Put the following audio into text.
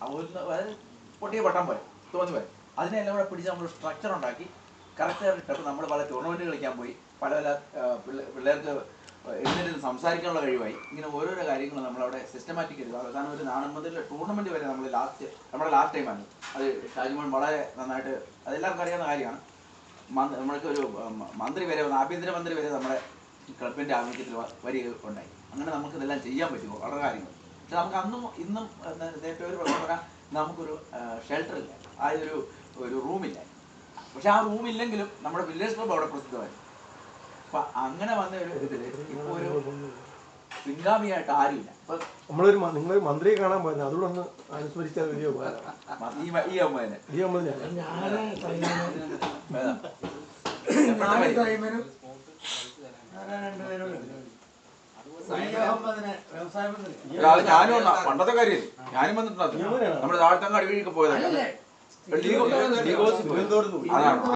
അതായത് പൊട്ടിയ പട്ടം പോലെ തോന്നി പോലെ അതിനെല്ലാം കൂടെ പിടിച്ച് നമ്മൾ സ്ട്രക്ചർ ഉണ്ടാക്കി കറക്റ്റായിട്ട് നമ്മൾ പല ടൂർണമെൻറ്റ് കളിക്കാൻ പോയി പല പിള്ളേർക്ക് എഴുന്നേറ്റ് സംസാരിക്കാനുള്ള കഴിവായി. ഇങ്ങനെ ഓരോരോ കാര്യങ്ങൾ നമ്മളവിടെ സിസ്റ്റമാറ്റിക് ചെയ്തു. അവസാനം ഒരു നാണമ്പതിൽ ടൂർണമെൻറ്റ് വരെ നമ്മുടെ ലാസ്റ്റ് ടൈമാണ്. അത് ഷാജിമോൻ വളരെ നന്നായിട്ട് അതെല്ലാവർക്കും അറിയാവുന്ന കാര്യമാണ്. നമ്മൾക്ക് ഒരു മന്ത്രി വരെ ആഭ്യന്തരമന്ത്രി വരെ നമ്മുടെ ക്ലബിൻ്റെ ആഭിമുഖ്യത്തിൽ വരിക ഉണ്ടായി. അങ്ങനെ നമുക്ക് ഇതെല്ലാം ചെയ്യാൻ പറ്റുമോ വളരെ കാര്യങ്ങൾ. പക്ഷെ നമുക്ക് അന്നും ഇന്നും നേരത്തെ ഒരു പ്രശ്നം പറയാം, നമുക്കൊരു ഷെൽട്ടറില്ല, ആ ഒരു റൂമില്ല. പക്ഷെ ആ റൂമില്ലെങ്കിലും നമ്മുടെ വില്ലേജ് ക്ലബ് അവിടെ പ്രസിദ്ധമായി. അപ്പം അങ്ങനെ വന്ന ഒരു ഇതിൽ ഇപ്പോൾ ഒരു പിൻഗാമിയായിട്ട് ആരുമില്ല. ഇപ്പം നിങ്ങൾ മന്ത്രിയെ കാണാൻ പോയത് അതുകൊണ്ടൊന്ന് അനുസ്മരിച്ചാൽ വലിയ ഈ അമ്മേനെ ഞാനും പണ്ടത്തെ കാര്യം ഞാനും വന്നിട്ടുണ്ട്. നമ്മുടെ താഴത്തങ്ങ് അടിവഴിയൊക്കെ പോയതാണ്. അതാണ്